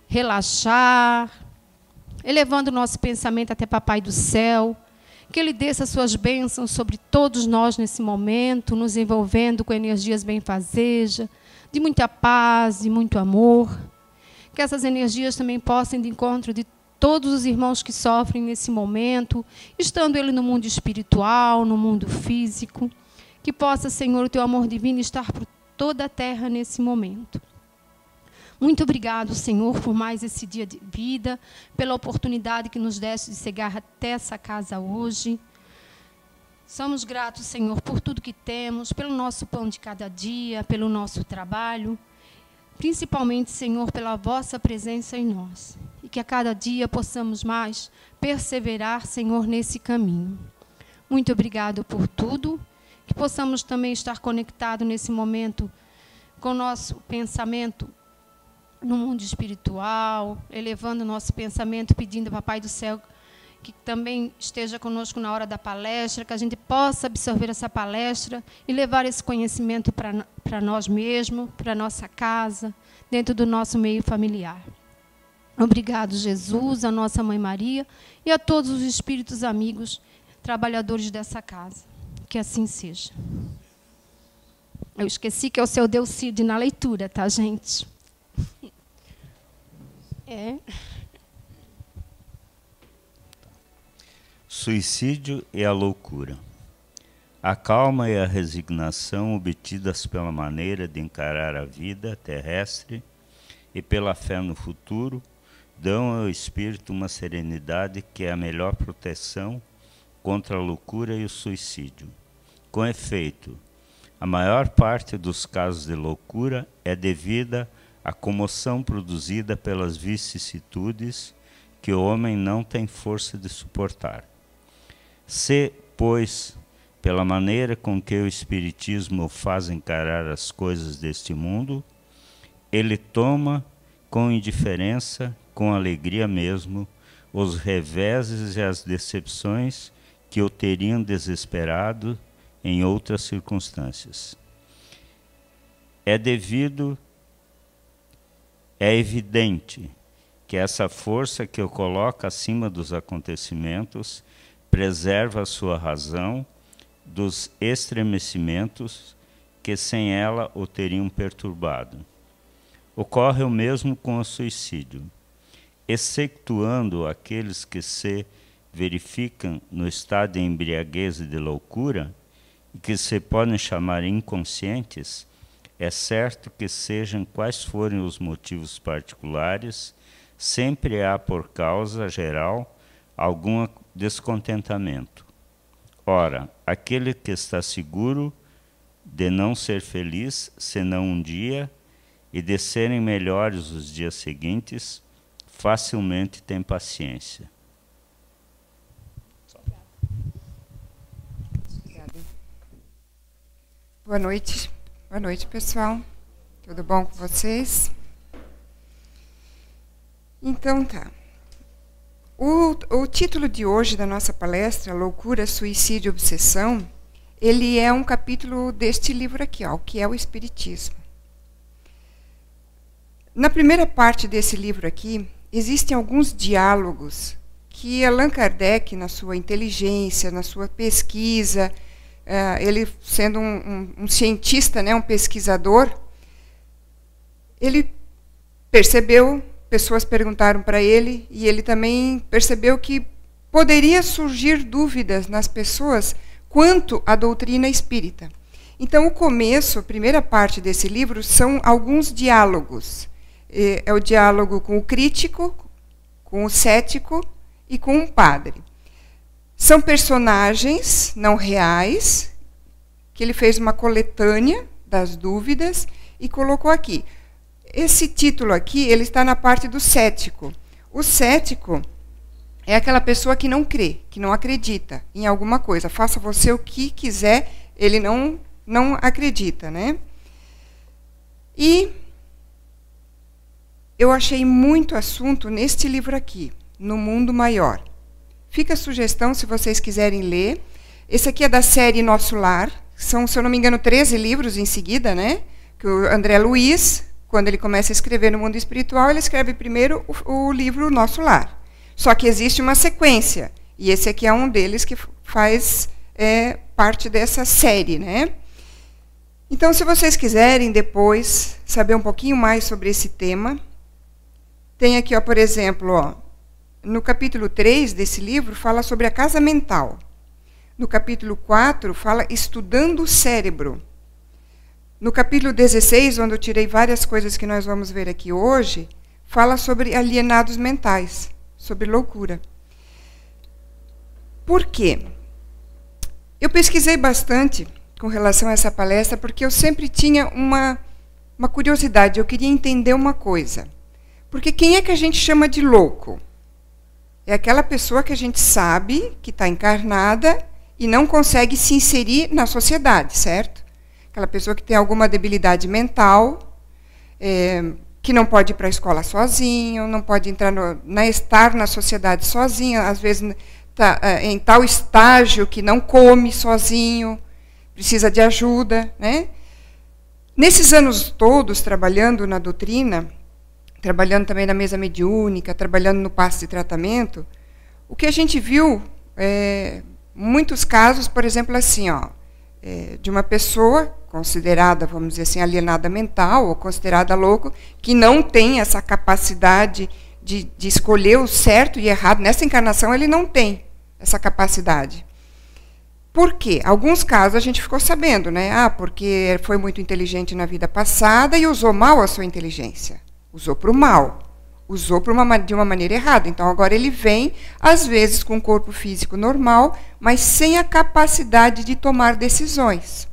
relaxar, elevando o nosso pensamento até Papai do Céu, que Ele desça as suas bênçãos sobre todos nós nesse momento, nos envolvendo com energias benfazejas, de muita paz, de muito amor. Que essas energias também possam ir de encontro de todos os irmãos que sofrem nesse momento, estando ele no mundo espiritual, no mundo físico. Que possa, Senhor, o teu amor divino estar por toda a terra nesse momento. Muito obrigado, Senhor, por mais esse dia de vida, pela oportunidade que nos deste de chegar até essa casa hoje. Somos gratos, Senhor, por tudo que temos, pelo nosso pão de cada dia, pelo nosso trabalho, principalmente, Senhor, pela vossa presença em nós. E que a cada dia possamos mais perseverar, Senhor, nesse caminho. Muito obrigado por tudo. Que possamos também estar conectados nesse momento com o nosso pensamento no mundo espiritual, elevando o nosso pensamento, pedindo ao Papai do Céu que também esteja conosco na hora da palestra, que a gente possa absorver essa palestra e levar esse conhecimento para nós mesmos, para a nossa casa, dentro do nosso meio familiar. Obrigado, Jesus, a nossa Mãe Maria e a todos os espíritos amigos, trabalhadores dessa casa. Que assim seja. Eu esqueci que é o seu Delcide na leitura, tá, gente? Suicídio e a loucura. A calma e a resignação obtidas pela maneira de encarar a vida terrestre e pela fé no futuro dão ao espírito uma serenidade que é a melhor proteção contra a loucura e o suicídio. Com efeito, a maior parte dos casos de loucura é devida à comoção produzida pelas vicissitudes que o homem não tem força de suportar. Se, pois, pela maneira com que o Espiritismo o faz encarar as coisas deste mundo, ele toma com indiferença, com alegria mesmo, os reveses e as decepções que o teriam desesperado em outras circunstâncias. É evidente que essa força que o coloca acima dos acontecimentos preserva a sua razão dos estremecimentos que sem ela o teriam perturbado. Ocorre o mesmo com o suicídio, excetuando aqueles que se verificam no estado de embriaguez e de loucura, e que se podem chamar inconscientes. É certo que, sejam quais forem os motivos particulares, sempre há por causa geral algum descontentamento. Ora, aquele que está seguro de não ser feliz senão um dia e de serem melhores os dias seguintes, facilmente tem paciência. Boa noite, pessoal. Tudo bom com vocês? Então tá. O título de hoje da nossa palestra, Loucura, Suicídio e Obsessão, ele é um capítulo deste livro aqui, ó, o que é o Espiritismo. Na primeira parte desse livro aqui, existem alguns diálogos que Allan Kardec, na sua inteligência, na sua pesquisa, ele sendo um cientista, né, um pesquisador, ele percebeu, pessoas perguntaram para ele, e ele também percebeu que poderia surgir dúvidas nas pessoas quanto à doutrina espírita. Então, o começo, a primeira parte desse livro, são alguns diálogos. É o diálogo com o crítico, com o cético e com o padre. São personagens não reais, que ele fez uma coletânea das dúvidas e colocou aqui. Esse título aqui, ele está na parte do cético. O cético é aquela pessoa que não crê, que não acredita em alguma coisa. Faça você o que quiser, ele não acredita, né? E eu achei muito assunto neste livro aqui, No Mundo Maior. Fica a sugestão, se vocês quiserem ler. Esse aqui é da série Nosso Lar. São, se eu não me engano, 13 livros em seguida, né? Que o André Luiz quando ele começa a escrever no mundo espiritual, ele escreve primeiro o livro Nosso Lar. Só que existe uma sequência, e esse aqui é um deles que faz parte dessa série, né? Então, se vocês quiserem depois saber um pouquinho mais sobre esse tema, tem aqui, ó, por exemplo, ó, no capítulo 3 desse livro, fala sobre a casa mental. No capítulo 4, fala estudando o cérebro. No capítulo 16, onde eu tirei várias coisas que nós vamos ver aqui hoje, fala sobre alienados mentais, sobre loucura. Por quê? Eu pesquisei bastante com relação a essa palestra, porque eu sempre tinha uma curiosidade, eu queria entender uma coisa. Porque quem é que a gente chama de louco? É aquela pessoa que a gente sabe que está encarnada e não consegue se inserir na sociedade, certo? Aquela pessoa que tem alguma debilidade mental, que não pode ir para a escola sozinho, não pode estar na sociedade sozinho, às vezes está em tal estágio que não come sozinho, precisa de ajuda, né? Nesses anos todos trabalhando na doutrina, trabalhando também na mesa mediúnica, trabalhando no passe de tratamento, o que a gente viu, muitos casos, por exemplo, assim, ó, de uma pessoa considerada, vamos dizer assim, alienada mental, ou considerada louco, que não tem essa capacidade de escolher o certo e errado. Nessa encarnação ele não tem essa capacidade. Por quê? Alguns casos a gente ficou sabendo, né? Porque foi muito inteligente na vida passada e usou mal a sua inteligência. Usou para o mal. Usou de uma maneira errada. Então, agora ele vem, às vezes, com um corpo físico normal, mas sem a capacidade de tomar decisões.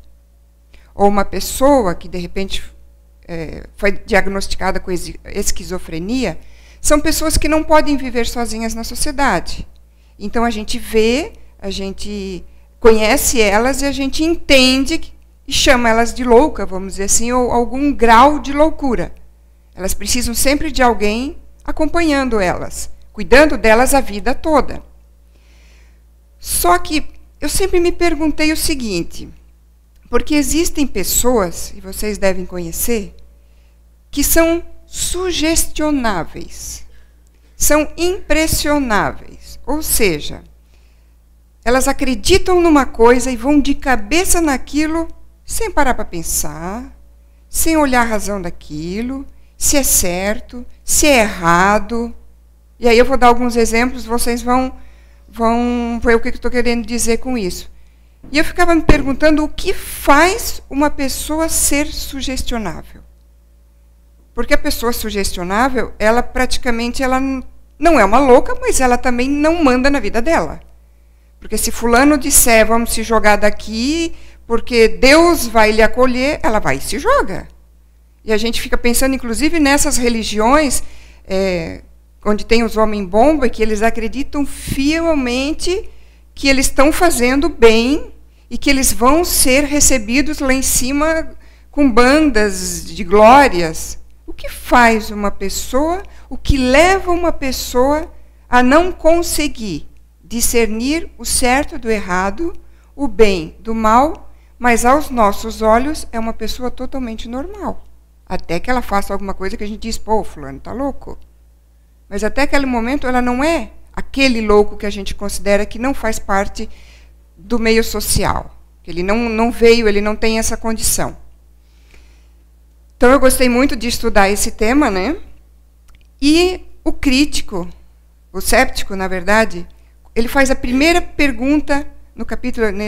Ou uma pessoa que, de repente, foi diagnosticada com esquizofrenia, são pessoas que não podem viver sozinhas na sociedade. Então, a gente vê, a gente conhece elas e a gente entende e chama elas de louca, vamos dizer assim, ou algum grau de loucura. Elas precisam sempre de alguém acompanhando elas, cuidando delas a vida toda. Só que eu sempre me perguntei o seguinte, porque existem pessoas, e vocês devem conhecer, que são sugestionáveis, são impressionáveis, ou seja, elas acreditam numa coisa e vão de cabeça naquilo sem parar para pensar, sem olhar a razão daquilo, se é certo, se é errado. E aí eu vou dar alguns exemplos, vocês vão ver o que eu estou querendo dizer com isso. E eu ficava me perguntando o que faz uma pessoa ser sugestionável. Porque a pessoa sugestionável, ela praticamente não é uma louca, mas ela também não manda na vida dela. Porque se fulano disser, vamos se jogar daqui, porque Deus vai lhe acolher, ela vai e se joga. E a gente fica pensando, inclusive, nessas religiões, onde tem os homens-bomba, que eles acreditam fielmente que eles estão fazendo bem e que eles vão ser recebidos lá em cima com bandas de glórias. O que faz uma pessoa, o que leva uma pessoa a não conseguir discernir o certo do errado, o bem do mal, mas aos nossos olhos é uma pessoa totalmente normal. Até que ela faça alguma coisa que a gente diz, pô, fulano está louco. Mas até aquele momento ela não é aquele louco que a gente considera que não faz parte do meio social. Que ele não veio, ele não tem essa condição. Então eu gostei muito de estudar esse tema, né? E o crítico, o séptico, na verdade, ele faz a primeira pergunta,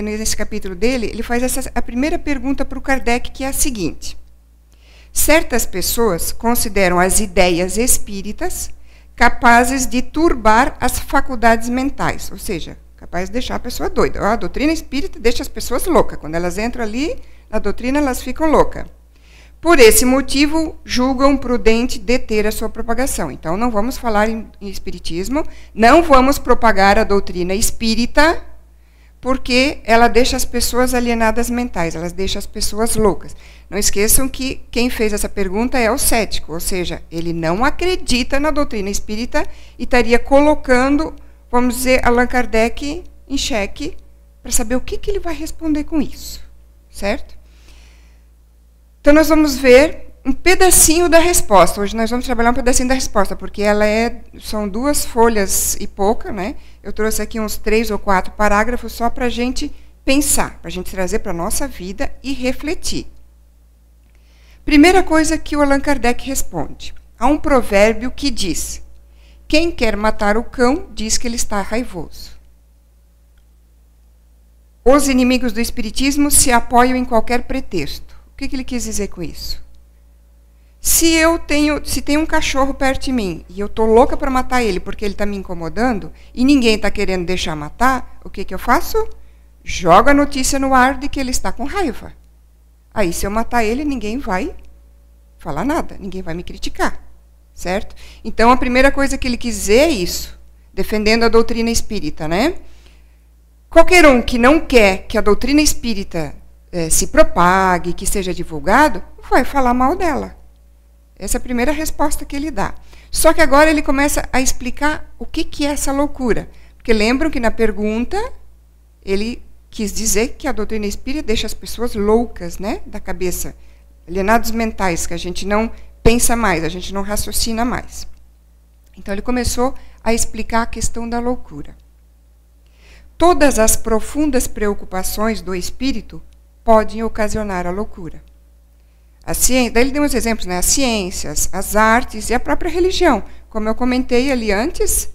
nesse capítulo dele, ele faz a primeira pergunta para o Kardec, que é a seguinte. Certas pessoas consideram as ideias espíritas capazes de turbar as faculdades mentais, ou seja, capazes de deixar a pessoa doida. A doutrina espírita deixa as pessoas loucas. Quando elas entram ali, na doutrina, elas ficam loucas. Por esse motivo, julgam prudente deter a sua propagação. Então, não vamos falar em espiritismo, não vamos propagar a doutrina espírita, porque ela deixa as pessoas alienadas mentais, ela deixa as pessoas loucas. Não esqueçam que quem fez essa pergunta é o cético, ou seja, ele não acredita na doutrina espírita e estaria colocando, vamos dizer, Allan Kardec em xeque para saber o que ele vai responder com isso, certo? Então, nós vamos ver um pedacinho da resposta. Hoje nós vamos trabalhar um pedacinho da resposta, porque são 2 folhas e pouca, né? Eu trouxe aqui uns 3 ou 4 parágrafos só para a gente pensar, para a gente trazer para a nossa vida e refletir. Primeira coisa que o Allan Kardec responde. Há um provérbio que diz: quem quer matar o cão diz que ele está raivoso. Os inimigos do espiritismo se apoiam em qualquer pretexto. O que ele quis dizer com isso? Se tem um cachorro perto de mim e eu estou louca para matar ele porque ele está me incomodando e ninguém está querendo deixar matar, o que eu faço? Jogo a notícia no ar de que ele está com raiva. Aí, se eu matar ele, ninguém vai falar nada, ninguém vai me criticar, certo? Então, a primeira coisa que ele quis dizer é isso, defendendo a doutrina espírita, né? Qualquer um que não quer que a doutrina espírita se propague, que seja divulgado, vai falar mal dela. Essa é a primeira resposta que ele dá. Só que agora ele começa a explicar o que é essa loucura. Porque lembram que na pergunta ele quis dizer que a doutrina espírita deixa as pessoas loucas, né, da cabeça, alienados mentais, que a gente não pensa mais, a gente não raciocina mais. Então ele começou a explicar a questão da loucura. Todas as profundas preocupações do espírito podem ocasionar a loucura. A ciência, daí ele deu uns exemplos, né? As ciências, as artes e a própria religião. Como eu comentei ali antes,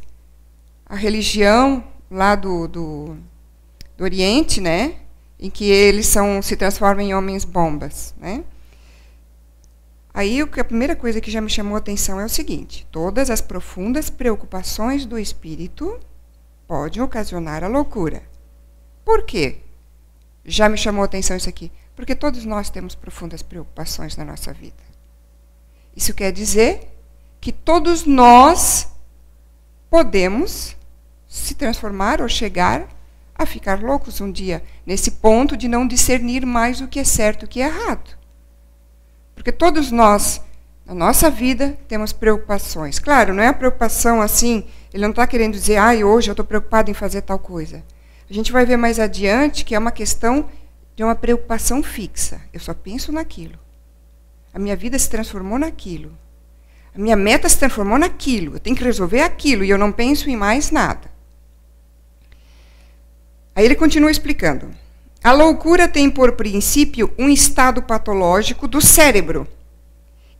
a religião lá do Oriente, né? Em que eles se transformam em homens-bombas, né? Aí a primeira coisa que já me chamou a atenção é o seguinte: todas as profundas preocupações do espírito podem ocasionar a loucura. Por quê? Já me chamou a atenção isso aqui. Porque todos nós temos profundas preocupações na nossa vida. Isso quer dizer que todos nós podemos se transformar ou chegar a ficar loucos um dia, nesse ponto de não discernir mais o que é certo e o que é errado. Porque todos nós, na nossa vida, temos preocupações. Claro, não é a preocupação assim, ele não está querendo dizer, hoje eu estou preocupado em fazer tal coisa. A gente vai ver mais adiante que é uma questão de uma preocupação fixa. Eu só penso naquilo. A minha vida se transformou naquilo. A minha meta se transformou naquilo. Eu tenho que resolver aquilo e eu não penso em mais nada. Aí ele continua explicando. A loucura tem por princípio um estado patológico do cérebro,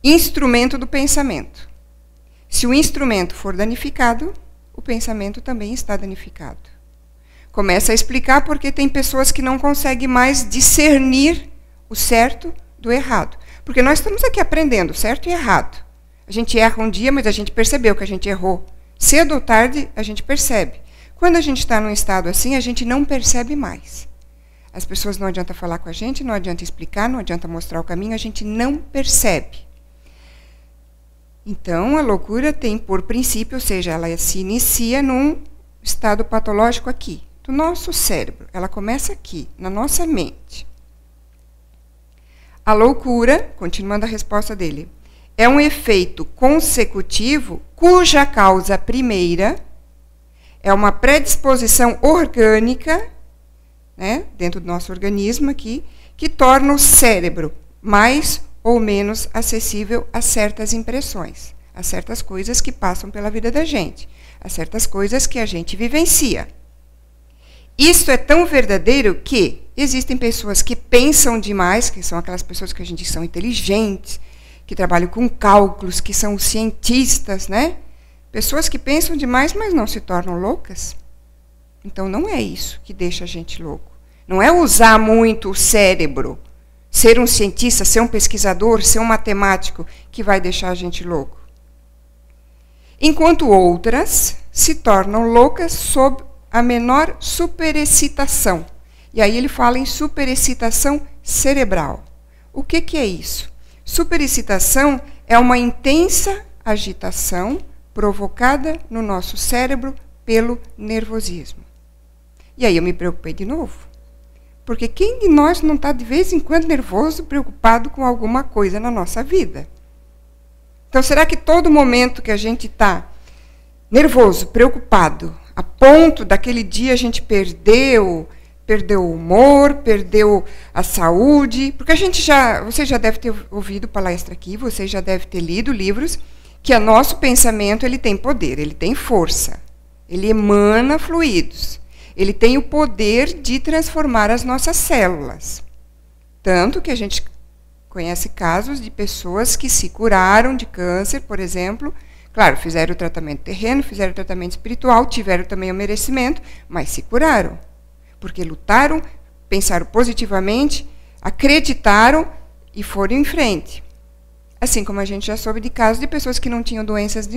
instrumento do pensamento. Se o instrumento for danificado, o pensamento também está danificado. Começa a explicar porque tem pessoas que não conseguem mais discernir o certo do errado. Porque nós estamos aqui aprendendo certo e errado. A gente erra um dia, mas a gente percebeu que a gente errou. Cedo ou tarde, a gente percebe. Quando a gente está num estado assim, a gente não percebe mais. As pessoas não adianta falar com a gente, não adianta explicar, não adianta mostrar o caminho, a gente não percebe. Então, a loucura tem por princípio, ou seja, ela se inicia num estado patológico aqui, do nosso cérebro. Ela começa aqui, na nossa mente. A loucura, continuando a resposta dele, é um efeito consecutivo cuja causa primeira é uma predisposição orgânica, né, dentro do nosso organismo aqui, que torna o cérebro mais ou menos acessível a certas impressões, a certas coisas que passam pela vida da gente, a certas coisas que a gente vivencia. Isso é tão verdadeiro que existem pessoas que pensam demais, que são aquelas pessoas que a gente diz que são inteligentes, que trabalham com cálculos, que são cientistas, né? Pessoas que pensam demais, mas não se tornam loucas. Então, não é isso que deixa a gente louco. Não é usar muito o cérebro, ser um cientista, ser um pesquisador, ser um matemático, que vai deixar a gente louco. Enquanto outras se tornam loucas sob a menor superexcitação. E aí ele fala em superexcitação cerebral. O que é isso? Superexcitação é uma intensa agitação provocada no nosso cérebro pelo nervosismo. E aí eu me preocupei de novo. Porque quem de nós não está de vez em quando nervoso, preocupado com alguma coisa na nossa vida? Então, será que todo momento que a gente está nervoso, preocupado, a ponto daquele dia a gente perdeu, perdeu o humor, perdeu a saúde, porque você já deve ter ouvido palestra aqui, você já deve ter lido livros, que o nosso pensamento ele tem poder, ele tem força, ele emana fluidos, ele tem o poder de transformar as nossas células. Tanto que a gente conhece casos de pessoas que se curaram de câncer, por exemplo. Claro, fizeram o tratamento terreno, fizeram o tratamento espiritual, tiveram também o merecimento, mas se curaram. Porque lutaram, pensaram positivamente, acreditaram e foram em frente. Assim como a gente já soube de casos de pessoas que não tinham doenças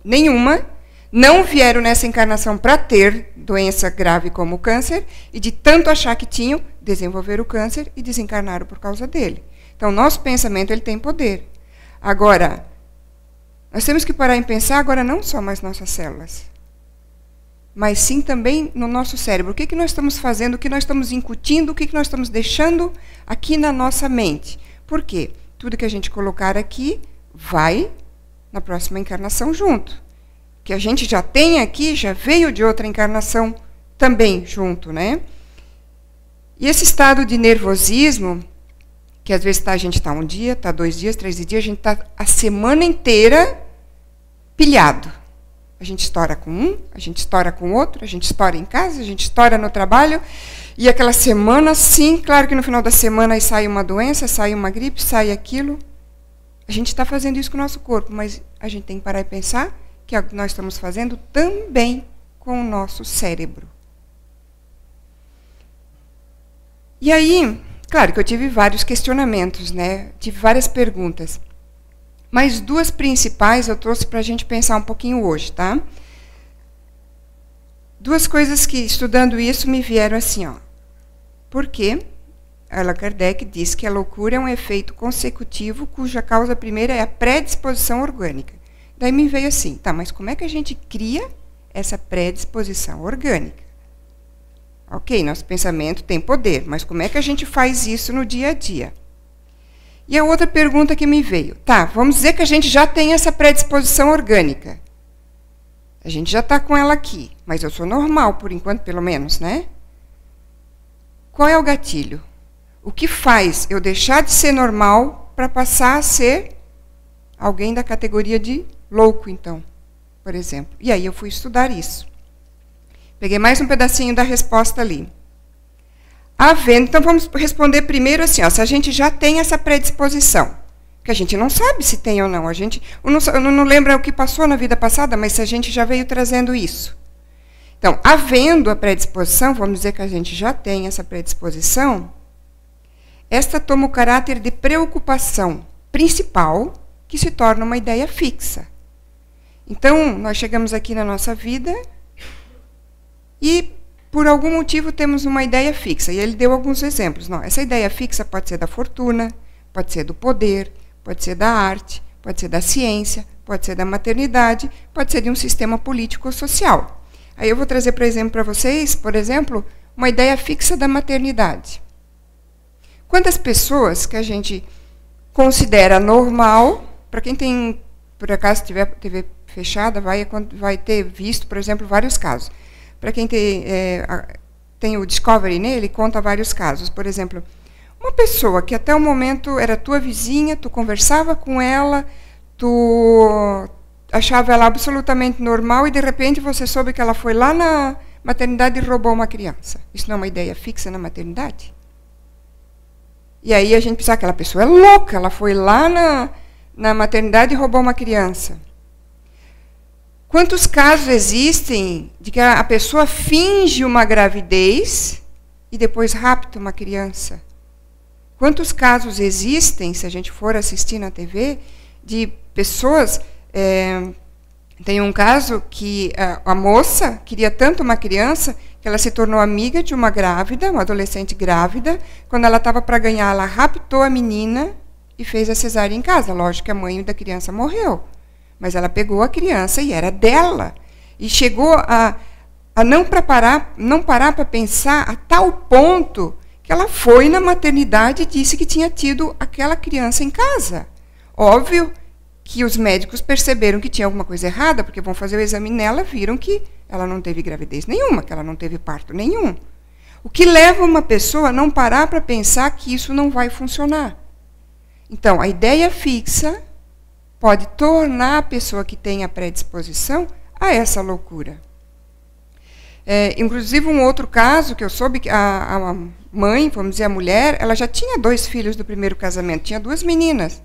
nenhuma, não vieram nessa encarnação para ter doença grave como o câncer, e de tanto achar que tinham, desenvolveram o câncer e desencarnaram por causa dele. Então, nosso pensamento ele tem poder. Agora, nós temos que parar em pensar agora não só mais nossas células, mas sim também no nosso cérebro. O que nós estamos fazendo, o que nós estamos incutindo, o que nós estamos deixando aqui na nossa mente. Por quê? Tudo que a gente colocar aqui vai na próxima encarnação junto. O que a gente já tem aqui, já veio de outra encarnação também junto, né? E esse estado de nervosismo, que às vezes a gente está um dia, está 2 dias, 3 dias, a gente está a semana inteira pilhado. A gente estoura com um, a gente estoura com outro, a gente estoura em casa, a gente estoura no trabalho, e aquela semana, sim, claro que no final da semana aí sai uma doença, sai uma gripe, sai aquilo. A gente está fazendo isso com o nosso corpo, mas a gente tem que parar e pensar que nós estamos fazendo também com o nosso cérebro. E aí, claro que eu tive vários questionamentos, né? Tive várias perguntas. Mas 2 principais eu trouxe para a gente pensar um pouquinho hoje, tá? 2 coisas que, estudando isso, me vieram assim, ó. Por quê? Allan Kardec diz que a loucura é um efeito consecutivo cuja causa primeira é a predisposição orgânica. Daí me veio assim, tá, mas como é que a gente cria essa predisposição orgânica? Ok, nosso pensamento tem poder, mas como é que a gente faz isso no dia a dia? E a outra pergunta que me veio, tá, vamos dizer que a gente já tem essa predisposição orgânica. A gente já está com ela aqui, mas eu sou normal, por enquanto, pelo menos, né? Qual é o gatilho? O que faz eu deixar de ser normal para passar a ser alguém da categoria de louco, então, por exemplo? E aí eu fui estudar isso. Peguei mais um pedacinho da resposta ali. Então vamos responder primeiro assim, ó, se a gente já tem essa predisposição, que a gente não sabe se tem ou não. Eu não lembro o que passou na vida passada, mas se a gente já veio trazendo isso. Então, havendo a predisposição, vamos dizer que a gente já tem essa predisposição, esta toma o caráter de preocupação principal, que se torna uma ideia fixa. Então, nós chegamos aqui na nossa vida e, por algum motivo, temos uma ideia fixa. E ele deu alguns exemplos. Não, essa ideia fixa pode ser da fortuna, pode ser do poder, pode ser da arte, pode ser da ciência, pode ser da maternidade, pode ser de um sistema político ou social. Aí eu vou trazer, por exemplo, para vocês, por exemplo, uma ideia fixa da maternidade. Quantas pessoas que a gente considera normal, para quem tem, por acaso, tiver TV fechada, vai ter visto, por exemplo, vários casos. Para quem tem o Discovery nele, conta vários casos. Por exemplo, uma pessoa que até o momento era tua vizinha, tu conversava com ela, tu achava ela absolutamente normal e, de repente, você soube que ela foi lá na maternidade e roubou uma criança. Isso não é uma ideia fixa na maternidade? E aí a gente pensa que aquela pessoa é louca, ela foi lá na maternidade e roubou uma criança. Quantos casos existem de que a pessoa finge uma gravidez e depois rapta uma criança? Quantos casos existem, se a gente for assistir na TV, de pessoas... tem um caso que a moça queria tanto uma criança que ela se tornou amiga de uma grávida, uma adolescente grávida. Quando ela estava para ganhar, ela raptou a menina e fez a cesárea em casa. Lógico que a mãe da criança morreu. Mas ela pegou a criança e era dela. E chegou a não parar para pensar a tal ponto que ela foi na maternidade e disse que tinha tido aquela criança em casa. Óbvio que os médicos perceberam que tinha alguma coisa errada, porque vão fazer o exame nela, viram que ela não teve gravidez nenhuma, que ela não teve parto nenhum. O que leva uma pessoa a não parar para pensar que isso não vai funcionar. Então, a ideia fixa pode tornar a pessoa que tem a predisposição a essa loucura. Inclusive, um outro caso que eu soube, que a mãe, vamos dizer, a mulher, ela já tinha 2 filhos do primeiro casamento, tinha 2 meninas.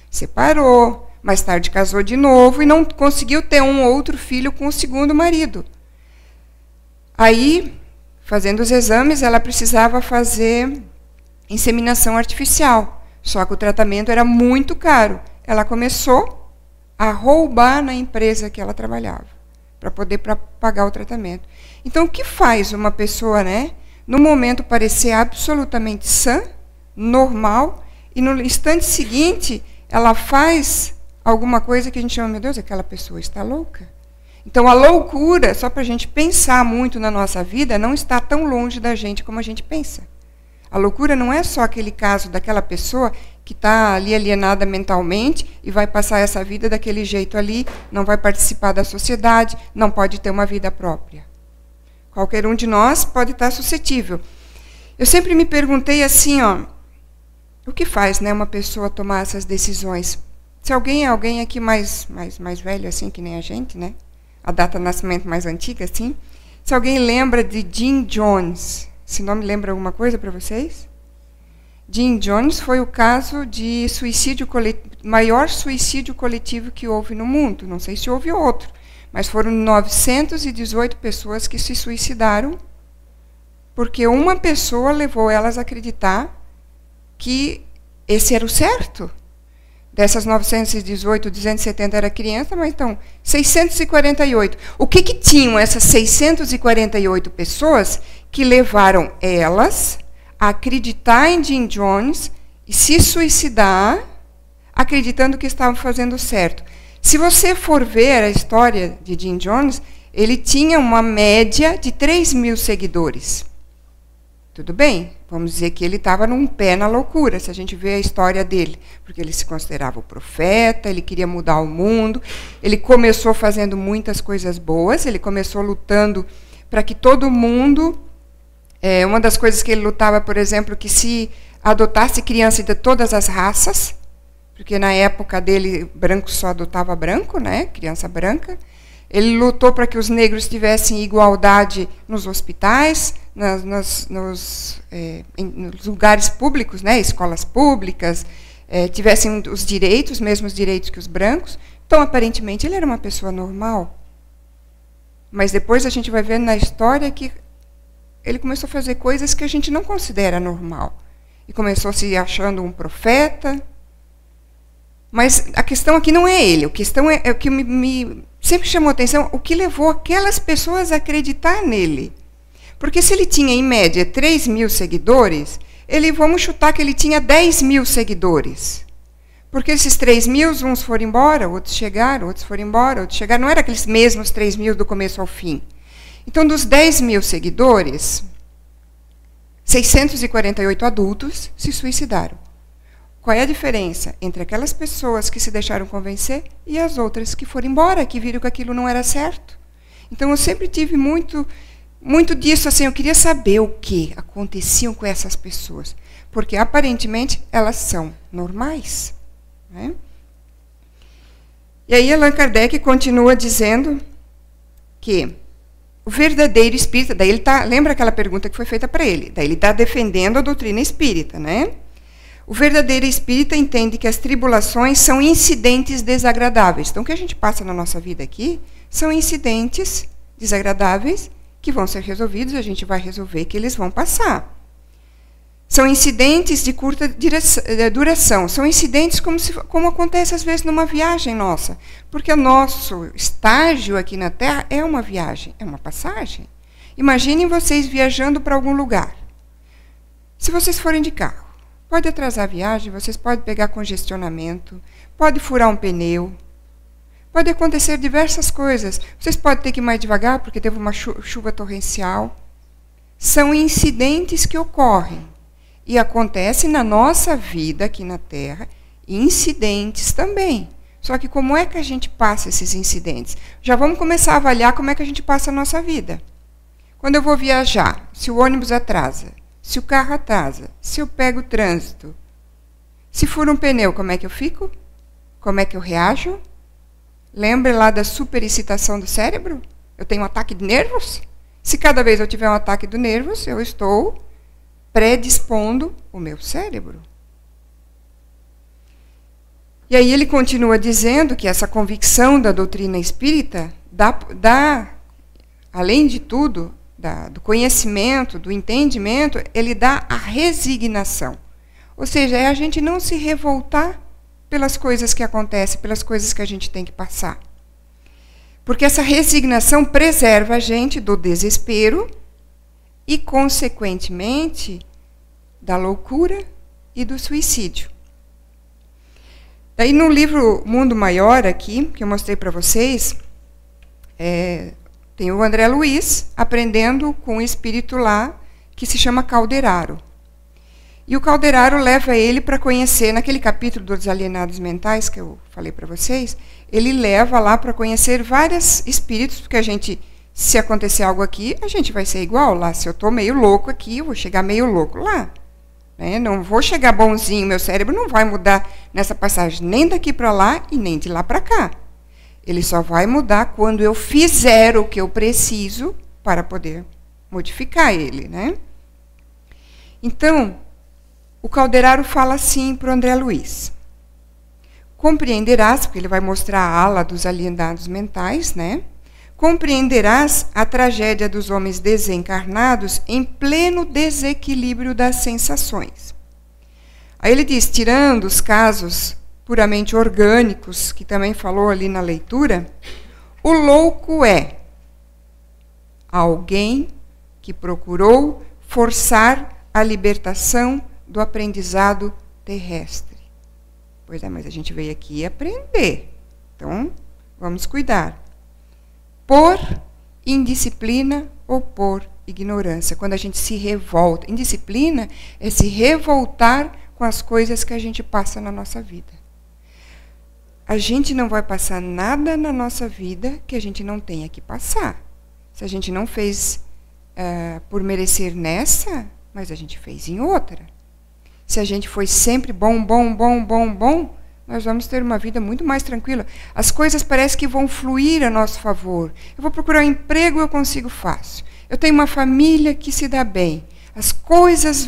Separou, mais tarde casou de novo e não conseguiu ter um outro filho com o segundo marido. Aí, fazendo os exames, ela precisava fazer inseminação artificial. Só que o tratamento era muito caro. Ela começou a roubar na empresa que ela trabalhava, para poder pagar o tratamento. Então, o que faz uma pessoa, né, no momento parecer absolutamente sã, normal, e no instante seguinte, ela faz alguma coisa que a gente chama, meu Deus, aquela pessoa está louca? Então, a loucura, só para a gente pensar muito na nossa vida, não está tão longe da gente como a gente pensa. A loucura não é só aquele caso daquela pessoa que está ali alienada mentalmente e vai passar essa vida daquele jeito ali, não vai participar da sociedade, não pode ter uma vida própria. Qualquer um de nós pode estar suscetível. Eu sempre me perguntei assim, o que faz, né, uma pessoa tomar essas decisões? Se alguém aqui mais velho, assim, que nem a gente, né? A data de nascimento mais antiga, assim. Se alguém lembra de Jim Jones, esse nome lembra alguma coisa para vocês? Jim Jones foi o caso de suicídio maior suicídio coletivo que houve no mundo. Não sei se houve outro, mas foram 918 pessoas que se suicidaram porque uma pessoa levou elas a acreditar que esse era o certo. Dessas 918, 270 era criança, mas então, 648. O que tinham essas 648 pessoas que levaram elas a acreditar em Jim Jones e se suicidar, acreditando que estavam fazendo certo? Se você for ver a história de Jim Jones, ele tinha uma média de 3.000 seguidores. Tudo bem, vamos dizer que ele estava num pé na loucura, se a gente vê a história dele, porque ele se considerava o profeta, ele queria mudar o mundo, ele começou fazendo muitas coisas boas, ele começou lutando para que todo mundo, uma das coisas que ele lutava, por exemplo, que se adotasse criança de todas as raças, porque na época dele, branco só adotava branco, né, criança branca. Ele lutou para que os negros tivessem igualdade nos hospitais, nos lugares públicos, né, escolas públicas, tivessem os direitos, os mesmos direitos que os brancos. Então, aparentemente, ele era uma pessoa normal. Mas depois a gente vai ver na história que ele começou a fazer coisas que a gente não considera normal. E começou se achando um profeta. Mas a questão aqui não é ele. A questão é o que me sempre chamou a atenção, o que levou aquelas pessoas a acreditar nele. Porque se ele tinha, em média, 3.000 seguidores, vamos chutar que ele tinha 10.000 seguidores. Porque esses 3.000, uns foram embora, outros chegaram, outros foram embora, outros chegaram. Não eram aqueles mesmos 3.000 do começo ao fim. Então, dos 10.000 seguidores, 648 adultos se suicidaram. Qual é a diferença entre aquelas pessoas que se deixaram convencer e as outras que foram embora, que viram que aquilo não era certo? Então, eu sempre tive muito disso, assim, eu queria saber o que aconteciam com essas pessoas, porque, aparentemente, elas são normais. Né? E aí, Allan Kardec continua dizendo que o verdadeiro espírita, daí ele lembra aquela pergunta que foi feita para ele, daí ele está defendendo a doutrina espírita, né? O verdadeiro espírita entende que as tribulações são incidentes desagradáveis. Então, o que a gente passa na nossa vida aqui são incidentes desagradáveis que vão ser resolvidos, a gente vai resolver que eles vão passar. São incidentes de curta duração. São incidentes como acontece às vezes numa viagem nossa. Porque o nosso estágio aqui na Terra é uma viagem, é uma passagem. Imaginem vocês viajando para algum lugar. Se vocês forem de carro, pode atrasar a viagem, vocês podem pegar congestionamento, pode furar um pneu, pode acontecer diversas coisas. Vocês podem ter que ir mais devagar porque teve uma chuva torrencial. São incidentes que ocorrem. E acontecem na nossa vida aqui na Terra, incidentes também. Só que como é que a gente passa esses incidentes? Já vamos começar a avaliar como é que a gente passa a nossa vida. Quando eu vou viajar, se o ônibus atrasa, se o carro atrasa, se eu pego o trânsito, se for um pneu, como é que eu fico? Como é que eu reajo? Lembra lá da superexcitação do cérebro? Eu tenho um ataque de nervos? Se cada vez eu tiver um ataque de nervos, eu estou predispondo o meu cérebro. E aí ele continua dizendo que essa convicção da doutrina espírita dá além de tudo, do conhecimento, do entendimento, ele dá a resignação. Ou seja, é a gente não se revoltar pelas coisas que acontecem, pelas coisas que a gente tem que passar. Porque essa resignação preserva a gente do desespero e, consequentemente, da loucura e do suicídio. Daí, no livro Mundo Maior, aqui, que eu mostrei para vocês, tem o André Luiz aprendendo com um espírito lá que se chama Calderaro. E o Calderaro leva ele para conhecer, naquele capítulo dos alienados mentais que eu falei para vocês, ele leva lá para conhecer vários espíritos, porque a gente, se acontecer algo aqui, a gente vai ser igual lá. Se eu estou meio louco aqui, eu vou chegar meio louco lá. Né? Não vou chegar bonzinho, meu cérebro não vai mudar nessa passagem nem daqui para lá e nem de lá para cá. Ele só vai mudar quando eu fizer o que eu preciso para poder modificar ele. Né? Então, o Calderaro fala assim para o André Luiz. Compreenderás, porque ele vai mostrar a ala dos alienados mentais, né? Compreenderás a tragédia dos homens desencarnados em pleno desequilíbrio das sensações. Aí ele diz, tirando os casos puramente orgânicos, que também falou ali na leitura, o louco é alguém que procurou forçar a libertação do aprendizado terrestre. Pois é, mas a gente veio aqui aprender. Então, vamos cuidar. Por indisciplina ou por ignorância. Quando a gente se revolta. Indisciplina é se revoltar com as coisas que a gente passa na nossa vida. A gente não vai passar nada na nossa vida que a gente não tenha que passar. Se a gente não fez por merecer nessa, mas a gente fez em outra. Se a gente foi sempre bom, nós vamos ter uma vida muito mais tranquila. As coisas parecem que vão fluir a nosso favor. Eu vou procurar um emprego, eu consigo fácil. Eu tenho uma família que se dá bem. As coisas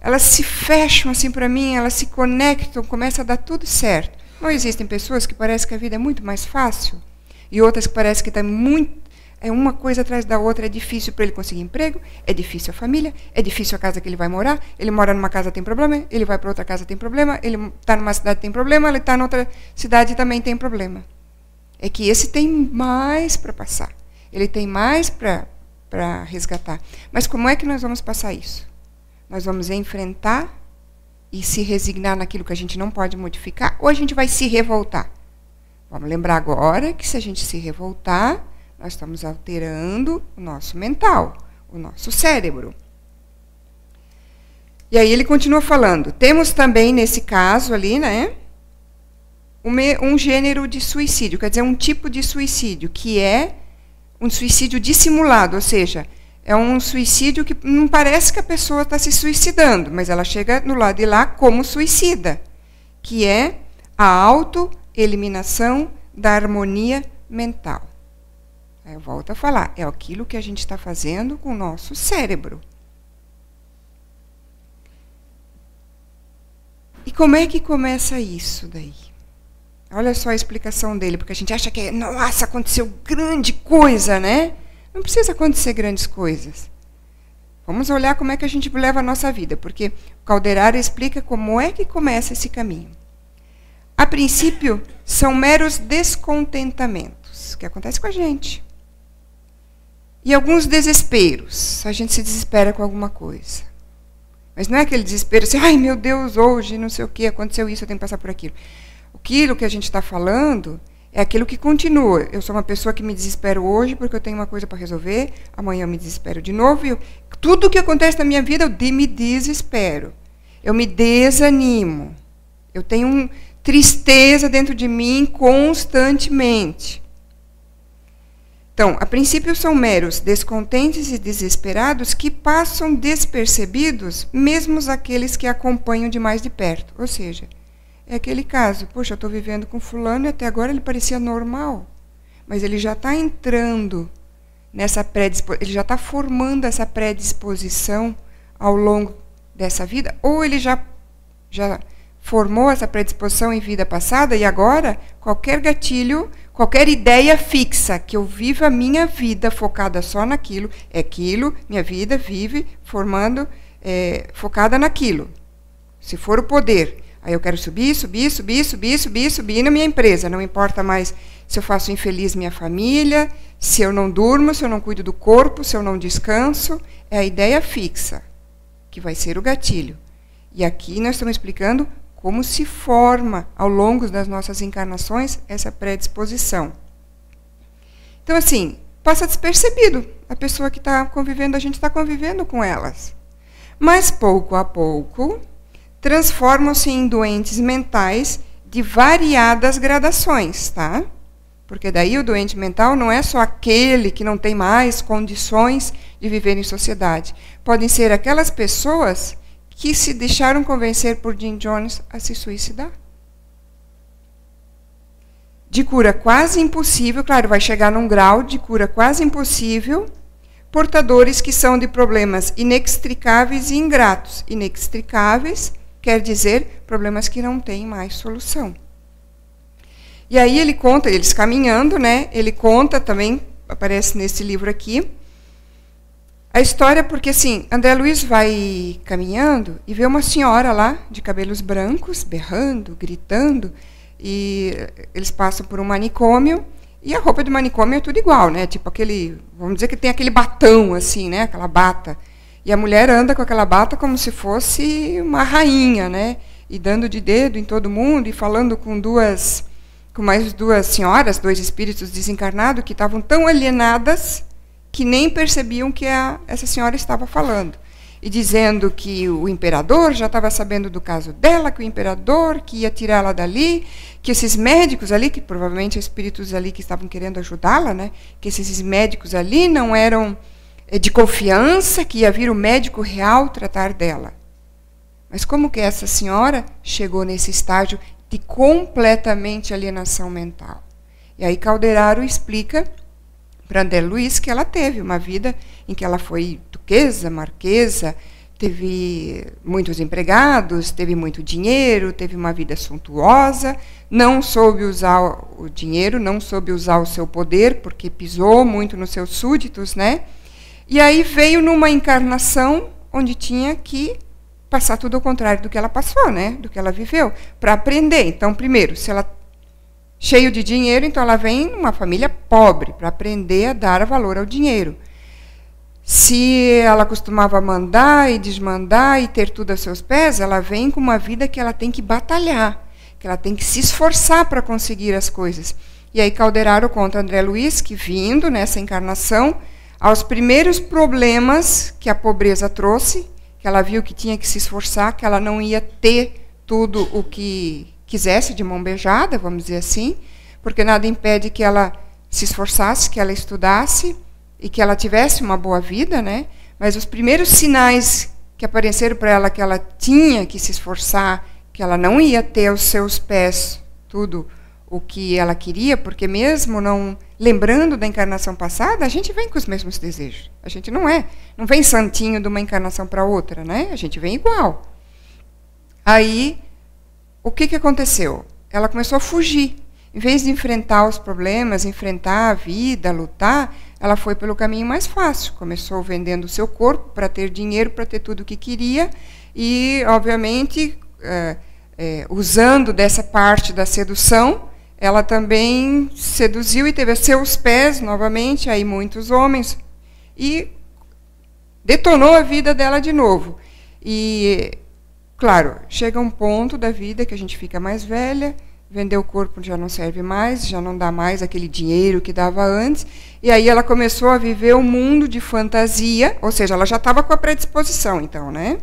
elas se fecham assim para mim, elas se conectam, começa a dar tudo certo. Não existem pessoas que parecem que a vida é muito mais fácil e outras que parecem que está muito... É uma coisa atrás da outra, é difícil para ele conseguir emprego, é difícil a família, é difícil a casa que ele vai morar, ele mora numa casa, tem problema, ele vai para outra casa, tem problema, ele está numa cidade, tem problema, ele está em outra cidade e também tem problema. É que esse tem mais para passar, ele tem mais para resgatar. Mas como é que nós vamos passar isso? Nós vamos enfrentar e se resignar naquilo que a gente não pode modificar, ou a gente vai se revoltar? Vamos lembrar agora que se a gente se revoltar, nós estamos alterando o nosso mental, o nosso cérebro. E aí ele continua falando. Temos também, nesse caso ali, né, um gênero de suicídio, quer dizer, um tipo de suicídio, que é um suicídio dissimulado, ou seja, é um suicídio que não parece que a pessoa está se suicidando, mas ela chega no lado de lá como suicida, que é a autoeliminação da harmonia mental. Eu volto a falar, é aquilo que a gente está fazendo com o nosso cérebro. E como é que começa isso daí? Olha só a explicação dele, porque a gente acha que, nossa, aconteceu grande coisa, né? Não precisa acontecer grandes coisas. Vamos olhar como é que a gente leva a nossa vida, porque o Calderaro explica como é que começa esse caminho. A princípio, são meros descontentamentos, que acontece com a gente. E alguns desesperos. A gente se desespera com alguma coisa. Mas não é aquele desespero assim, ai meu Deus, hoje não sei o que, aconteceu isso, eu tenho que passar por aquilo. Aquilo que a gente está falando é aquilo que continua. Eu sou uma pessoa que me desespero hoje porque eu tenho uma coisa para resolver, amanhã eu me desespero de novo. E tudo o que acontece na minha vida, eu me desespero. Eu me desanimo. Eu tenho tristeza dentro de mim constantemente. Então, a princípio são meros descontentes e desesperados que passam despercebidos, mesmo aqueles que acompanham de mais de perto. Ou seja, é aquele caso, poxa, eu estou vivendo com fulano e até agora ele parecia normal, mas ele já está entrando nessa predisposição, ele já está formando essa predisposição ao longo dessa vida, ou ele já formou essa predisposição em vida passada e agora qualquer gatilho, qualquer ideia fixa que eu viva a minha vida focada só naquilo, é aquilo, minha vida vive formando, focada naquilo. Se for o poder, aí eu quero subir na minha empresa, não importa mais se eu faço infeliz minha família, se eu não durmo, se eu não cuido do corpo, se eu não descanso, é a ideia fixa, que vai ser o gatilho. E aqui nós estamos explicando como se forma, ao longo das nossas encarnações, essa predisposição. Então, assim, passa despercebido. A pessoa que está convivendo, a gente está convivendo com elas. Mas, pouco a pouco, transformam-se em doentes mentais de variadas gradações, tá? Porque daí o doente mental não é só aquele que não tem mais condições de viver em sociedade. Podem ser aquelas pessoas que se deixaram convencer por Jim Jones a se suicidar. De cura quase impossível, claro, vai chegar num grau de cura quase impossível, portadores que são de problemas inextricáveis e ingratos. Inextricáveis quer dizer problemas que não têm mais solução. E aí ele conta, eles caminhando, né? Ele conta também, aparece nesse livro aqui, a história, porque assim, André Luiz vai caminhando e vê uma senhora lá, de cabelos brancos, berrando, gritando, e eles passam por um manicômio, e a roupa do manicômio é tudo igual, né? Tipo aquele, vamos dizer que tem aquele batão, assim, né? Aquela bata. E a mulher anda com aquela bata como se fosse uma rainha, né? E dando de dedo em todo mundo, e falando com mais duas senhoras, dois espíritos desencarnados, que estavam tão alienadas que nem percebiam que essa senhora estava falando. E dizendo que o imperador já estava sabendo do caso dela, que o imperador que ia tirá-la dali, que esses médicos ali, que provavelmente espíritos ali que estavam querendo ajudá-la, né, que esses médicos ali não eram de confiança, que ia vir o médico real tratar dela. Mas como que essa senhora chegou nesse estágio de completamente alienação mental? E aí Calderaro explica para André Luiz que ela teve uma vida em que ela foi duquesa, marquesa, teve muitos empregados, teve muito dinheiro, teve uma vida suntuosa, não soube usar o dinheiro, não soube usar o seu poder, porque pisou muito nos seus súditos, né? E aí veio numa encarnação onde tinha que passar tudo ao contrário do que ela passou, né? Do que ela viveu, para aprender. Então, primeiro, se ela cheio de dinheiro, então ela vem numa família pobre, para aprender a dar valor ao dinheiro. Se ela costumava mandar e desmandar e ter tudo a seus pés, ela vem com uma vida que ela tem que batalhar, que ela tem que se esforçar para conseguir as coisas. E aí Calderaro conta André Luiz que, vindo nessa encarnação, aos primeiros problemas que a pobreza trouxe, que ela viu que tinha que se esforçar, que ela não ia ter tudo o que quisesse de mão beijada, vamos dizer assim, porque nada impede que ela se esforçasse, que ela estudasse e que ela tivesse uma boa vida, né? Mas os primeiros sinais que apareceram para ela que ela tinha que se esforçar, que ela não ia ter aos seus pés tudo o que ela queria, porque mesmo não lembrando da encarnação passada, a gente vem com os mesmos desejos. A gente não vem santinho de uma encarnação para outra, né? A gente vem igual. Aí o que aconteceu? Ela começou a fugir. Em vez de enfrentar os problemas, enfrentar a vida, lutar, ela foi pelo caminho mais fácil. Começou vendendo o seu corpo para ter dinheiro, para ter tudo o que queria. E, obviamente, usando dessa parte da sedução, ela também seduziu e teve a seus pés, novamente, aí muitos homens, e detonou a vida dela de novo. E claro, chega um ponto da vida que a gente fica mais velha, vender o corpo já não serve mais, já não dá mais aquele dinheiro que dava antes, e aí ela começou a viver um mundo de fantasia, ou seja, ela já estava com a predisposição, então, né?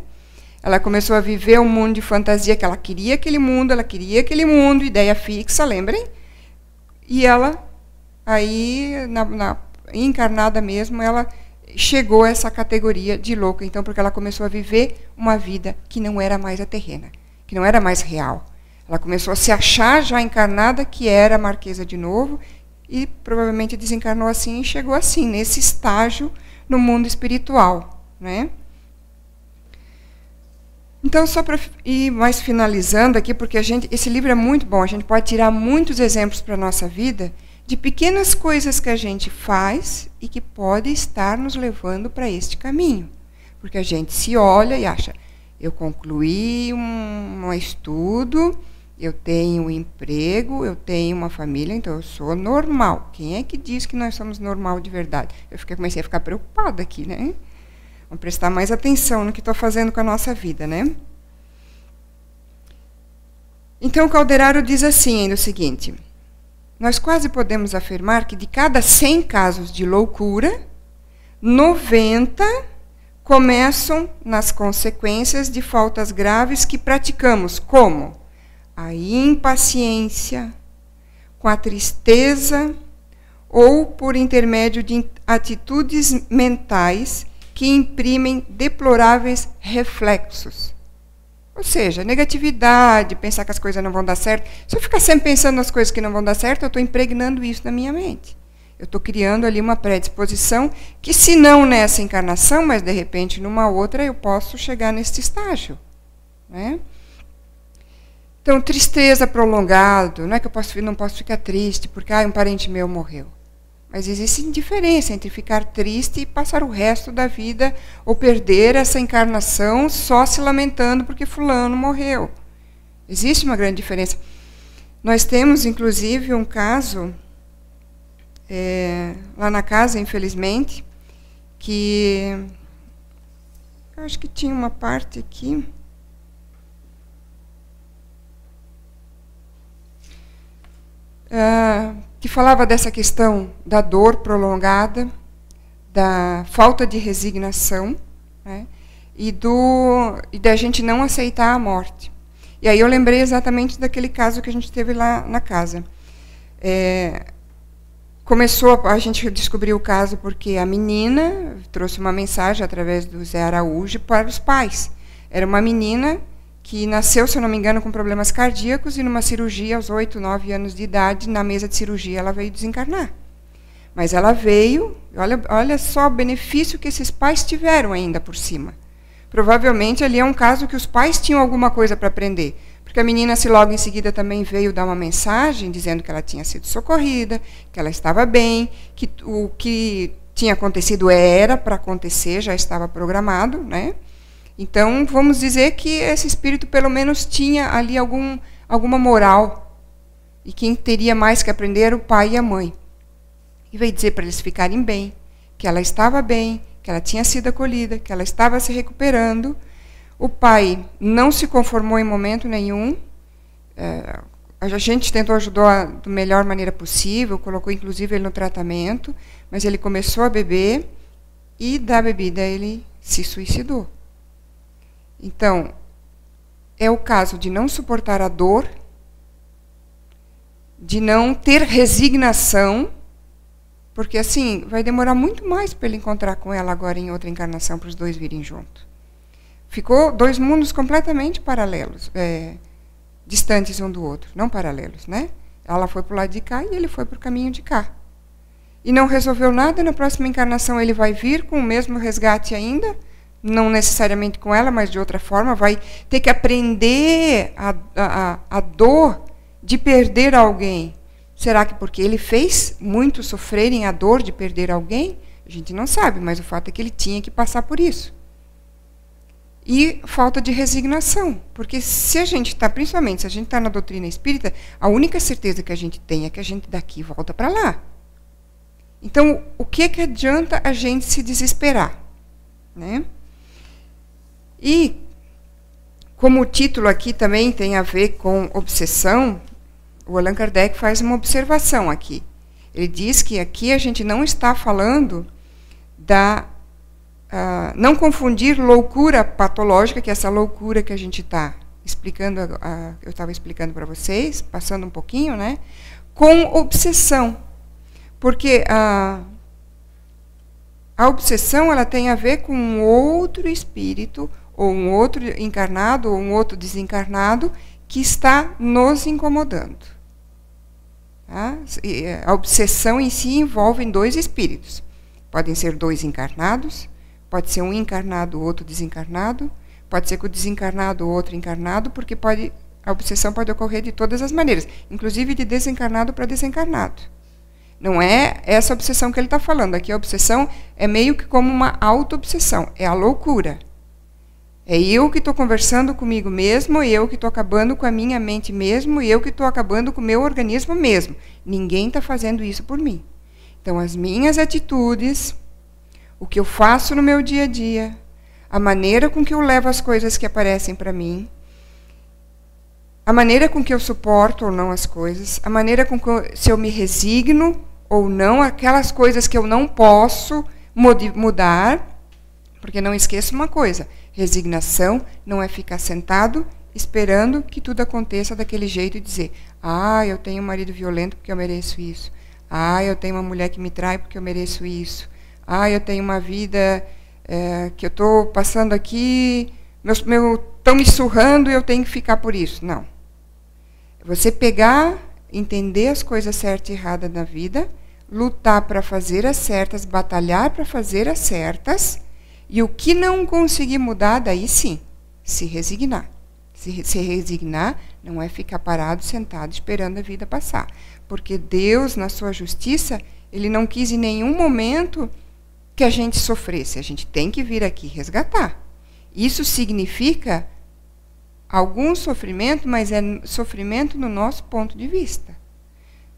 Ela começou a viver um mundo de fantasia, que ela queria aquele mundo, ideia fixa, lembrem? E ela, aí, encarnada mesmo, ela chegou a essa categoria de louca, então, porque ela começou a viver uma vida que não era mais a terrena, que não era mais real. Ela começou a se achar já encarnada, que era a Marquesa de novo, e provavelmente desencarnou assim e chegou assim, nesse estágio no mundo espiritual, né? Então, só para ir mais finalizando aqui, porque esse livro é muito bom, a gente pode tirar muitos exemplos para a nossa vida de pequenas coisas que a gente faz e que pode estar nos levando para este caminho. Porque a gente se olha e acha, eu concluí um estudo, eu tenho um emprego, eu tenho uma família, então eu sou normal. Quem é que diz que nós somos normal de verdade? Comecei a ficar preocupada aqui, né? Vamos prestar mais atenção no que estou fazendo com a nossa vida, né? Então, Calderaro diz assim ainda o seguinte: nós quase podemos afirmar que de cada 100 casos de loucura, 90 começam nas consequências de faltas graves que praticamos, como a impaciência, com a tristeza ou por intermédio de atitudes mentais que imprimem deploráveis reflexos. Ou seja, negatividade, pensar que as coisas não vão dar certo. Se eu ficar sempre pensando nas coisas que não vão dar certo, eu estou impregnando isso na minha mente. Eu estou criando ali uma predisposição que, se não nessa encarnação, mas de repente numa outra, eu posso chegar nesse estágio, né? Então, tristeza prolongada, não é que eu não posso ficar triste porque um parente meu morreu. Mas existe diferença entre ficar triste e passar o resto da vida ou perder essa encarnação só se lamentando porque fulano morreu. Existe uma grande diferença. Nós temos, inclusive, um caso lá na casa, infelizmente, que eu acho que tinha uma parte aqui. Que falava dessa questão da dor prolongada, da falta de resignação, né, e da gente não aceitar a morte. E aí eu lembrei exatamente daquele caso que a gente teve lá na casa. A gente descobriu o caso porque a menina trouxe uma mensagem através do Zé Araújo para os pais. Era uma menina que nasceu, se eu não me engano, com problemas cardíacos e numa cirurgia aos 8, 9 anos de idade, na mesa de cirurgia, ela veio desencarnar. Mas ela veio, olha só o benefício que esses pais tiveram ainda por cima. Provavelmente ali é um caso que os pais tinham alguma coisa para aprender, porque a menina, se logo em seguida também veio dar uma mensagem dizendo que ela tinha sido socorrida, que ela estava bem, que o que tinha acontecido era para acontecer, já estava programado, né? Então, vamos dizer que esse espírito, pelo menos, tinha ali alguma moral. E quem teria mais que aprender era o pai e a mãe. E veio dizer para eles ficarem bem, que ela estava bem, que ela tinha sido acolhida, que ela estava se recuperando. O pai não se conformou em momento nenhum. A gente tentou ajudar da melhor maneira possível, colocou inclusive ele no tratamento, mas ele começou a beber e da bebida ele se suicidou. Então, é o caso de não suportar a dor, de não ter resignação, porque assim, vai demorar muito mais para ele encontrar com ela agora em outra encarnação, para os dois virem junto. Ficou 2 mundos completamente paralelos, distantes um do outro, não paralelos, né? Ela foi para o lado de cá e ele foi para o caminho de cá. E não resolveu nada, na próxima encarnação ele vai vir com o mesmo resgate ainda, não necessariamente com ela, mas de outra forma, vai ter que aprender a dor de perder alguém. Será que porque ele fez muito sofrerem a dor de perder alguém? A gente não sabe, mas o fato é que ele tinha que passar por isso. E falta de resignação, porque se a gente está, principalmente se a gente está na doutrina espírita, a única certeza que a gente tem é que a gente daqui volta para lá. Então, o que adianta a gente se desesperar, né? E, como o título aqui também tem a ver com obsessão, o Allan Kardec faz uma observação aqui. Ele diz que aqui a gente não está falando não confundir loucura patológica, que é essa loucura que a gente está explicando, eu estava explicando para vocês, passando um pouquinho, né, com obsessão. Porque A obsessão ela tem a ver com um outro espírito, ou um outro encarnado, ou um outro desencarnado, que está nos incomodando. Tá? A obsessão em si envolve dois espíritos. Podem ser dois encarnados, pode ser um encarnado, outro desencarnado, pode ser com o desencarnado, outro encarnado, porque a obsessão pode ocorrer de todas as maneiras, inclusive de desencarnado para desencarnado. Não é essa obsessão que ele está falando. Aqui a obsessão é meio que como uma auto-obsessão, é a loucura. É eu que estou conversando comigo mesmo, eu que estou acabando com a minha mente mesmo, eu que estou acabando com o meu organismo mesmo. Ninguém está fazendo isso por mim. Então, as minhas atitudes, o que eu faço no meu dia a dia, a maneira com que eu levo as coisas que aparecem para mim, a maneira com que eu suporto ou não as coisas, a maneira com que se eu me resigno ou não, aquelas coisas que eu não posso mudar, porque não esqueça uma coisa, resignação não é ficar sentado esperando que tudo aconteça daquele jeito e dizer, eu tenho um marido violento porque eu mereço isso, eu tenho uma mulher que me trai porque eu mereço isso, eu tenho uma vida que eu estou passando aqui, estão me surrando e eu tenho que ficar por isso. Não. Você pegar, entender as coisas certas e erradas na vida, lutar para fazer as certas, batalhar para fazer as certas, e o que não conseguir mudar, daí sim, se resignar. Se resignar não é ficar parado, sentado, esperando a vida passar. Porque Deus, na sua justiça, Ele não quis em nenhum momento que a gente sofresse. A gente tem que vir aqui resgatar. Isso significa algum sofrimento, mas é sofrimento no nosso ponto de vista.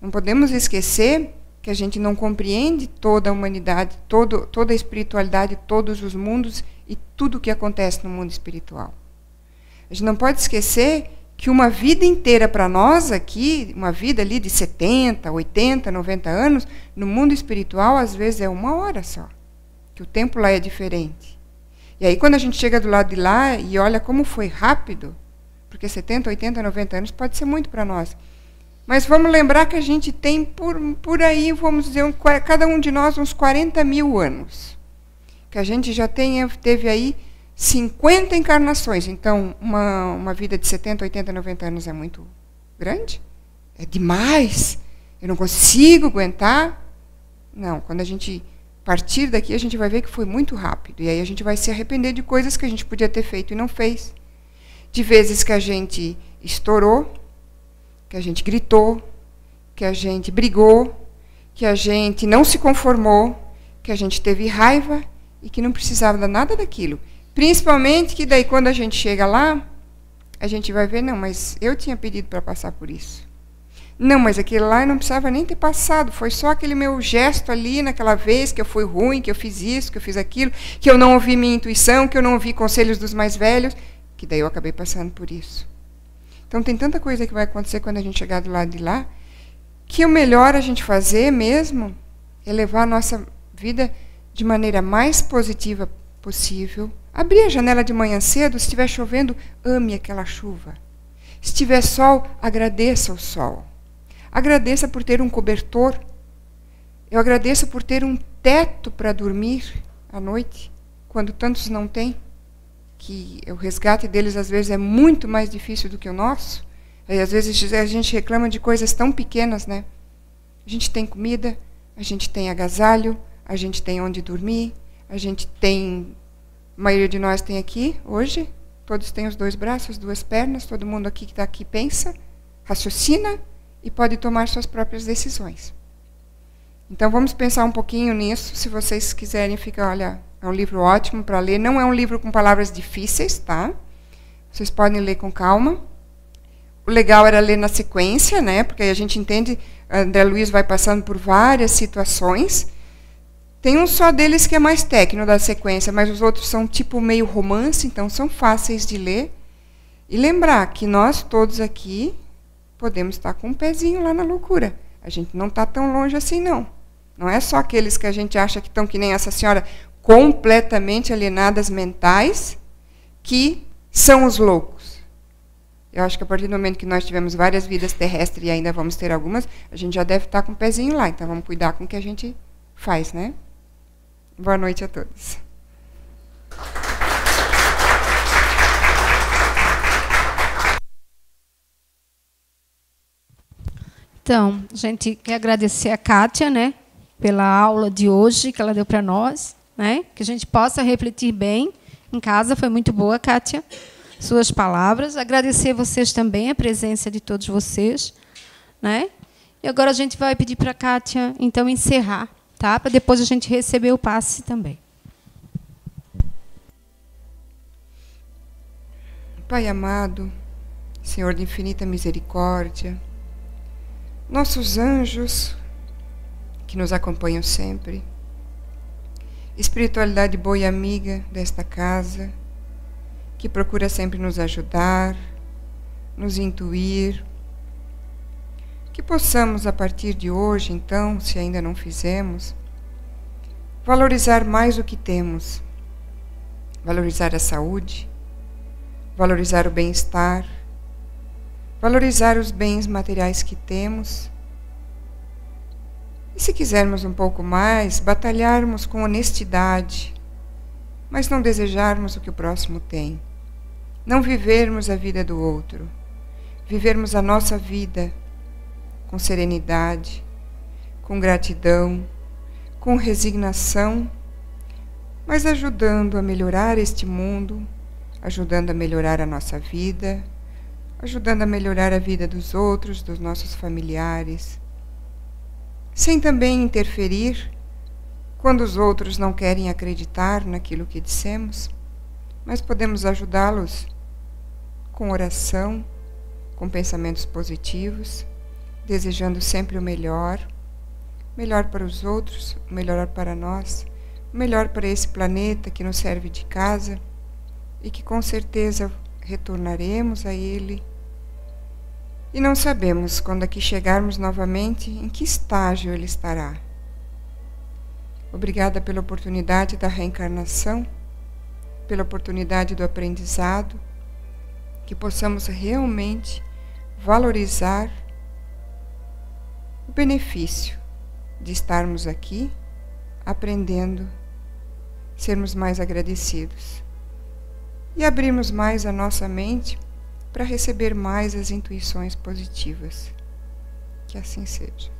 Não podemos esquecer que a gente não compreende toda a humanidade, toda a espiritualidade, todos os mundos e tudo o que acontece no mundo espiritual. A gente não pode esquecer que uma vida inteira para nós aqui, uma vida ali de 70, 80, 90 anos, no mundo espiritual, às vezes é 1 hora só. Que o tempo lá é diferente. E aí, quando a gente chega do lado de lá e olha como foi rápido, porque 70, 80, 90 anos pode ser muito para nós. Mas vamos lembrar que a gente tem por aí, vamos dizer, cada um de nós uns 40 mil anos. Que a gente já teve aí 50 encarnações. Então, uma vida de 70, 80, 90 anos é muito grande? É demais? Eu não consigo aguentar? Não, quando a gente partir daqui, a gente vai ver que foi muito rápido. E aí a gente vai se arrepender de coisas que a gente podia ter feito e não fez. De vezes que a gente estourou, que a gente gritou, que a gente brigou, que a gente não se conformou, que a gente teve raiva e que não precisava de nada daquilo. Principalmente que daí quando a gente chega lá, a gente vai ver, não, mas eu tinha pedido para passar por isso. Não, mas aquele lá eu não precisava nem ter passado, foi só aquele meu gesto ali naquela vez que eu fui ruim, que eu fiz isso, que eu fiz aquilo, que eu não ouvi minha intuição, que eu não ouvi conselhos dos mais velhos, que daí eu acabei passando por isso. Então tem tanta coisa que vai acontecer quando a gente chegar do lado de lá, que o melhor a gente fazer mesmo é levar a nossa vida de maneira mais positiva possível. Abrir a janela de manhã cedo, se estiver chovendo, ame aquela chuva. Se tiver sol, agradeça o sol. Agradeça por ter um cobertor. Eu agradeço por ter um teto para dormir à noite, quando tantos não têm. Que o resgate deles, às vezes, é muito mais difícil do que o nosso. E, às vezes, a gente reclama de coisas tão pequenas, né? A gente tem comida, a gente tem agasalho, a gente tem onde dormir, a gente tem... A maioria de nós tem aqui, hoje, todos têm os 2 braços, 2 pernas, todo mundo aqui que está aqui pensa, raciocina e pode tomar suas próprias decisões. Então, vamos pensar um pouquinho nisso. Se vocês quiserem, fica, olha... É um livro ótimo para ler. Não é um livro com palavras difíceis, tá? Vocês podem ler com calma. O legal era ler na sequência, né? Porque aí a gente entende, André Luiz vai passando por várias situações. Tem um só deles que é mais técnico da sequência, mas os outros são tipo meio romance, então são fáceis de ler. E lembrar que nós todos aqui podemos estar com um pezinho lá na loucura. A gente não está tão longe assim, não. Não é só aqueles que a gente acha que estão que nem essa senhora... completamente alienadas mentais, que são os loucos. Eu acho que a partir do momento que nós tivemos várias vidas terrestres e ainda vamos ter algumas, a gente já deve estar com o pezinho lá, então vamos cuidar com o que a gente faz, né? Boa noite a todos. Então, a gente quer agradecer a Kátia, né, pela aula de hoje que ela deu para nós, né, que a gente possa refletir bem em casa. Foi muito boa, Kátia, suas palavras. Agradecer vocês também, a presença de todos vocês, né? E agora a gente vai pedir para a Kátia, então, encerrar, tá? Para depois a gente receber o passe também. Pai amado, Senhor de infinita misericórdia, nossos anjos que nos acompanham sempre, espiritualidade boa e amiga desta casa, que procura sempre nos ajudar, nos intuir, que possamos, a partir de hoje, então, se ainda não fizemos, valorizar mais o que temos, valorizar a saúde, valorizar o bem-estar, valorizar os bens materiais que temos. E se quisermos um pouco mais, batalharmos com honestidade, mas não desejarmos o que o próximo tem. Não vivermos a vida do outro. Vivermos a nossa vida com serenidade, com gratidão, com resignação, mas ajudando a melhorar este mundo, ajudando a melhorar a nossa vida, ajudando a melhorar a vida dos outros, dos nossos familiares, sem também interferir quando os outros não querem acreditar naquilo que dissemos, mas podemos ajudá-los com oração, com pensamentos positivos, desejando sempre o melhor para os outros, o melhor para nós, o melhor para esse planeta que nos serve de casa e que com certeza retornaremos a ele. E não sabemos, quando aqui chegarmos novamente, em que estágio ele estará. Obrigada pela oportunidade da reencarnação, pela oportunidade do aprendizado, que possamos realmente valorizar o benefício de estarmos aqui, aprendendo, sermos mais agradecidos e abrirmos mais a nossa mente para receber mais as intuições positivas. Que assim seja.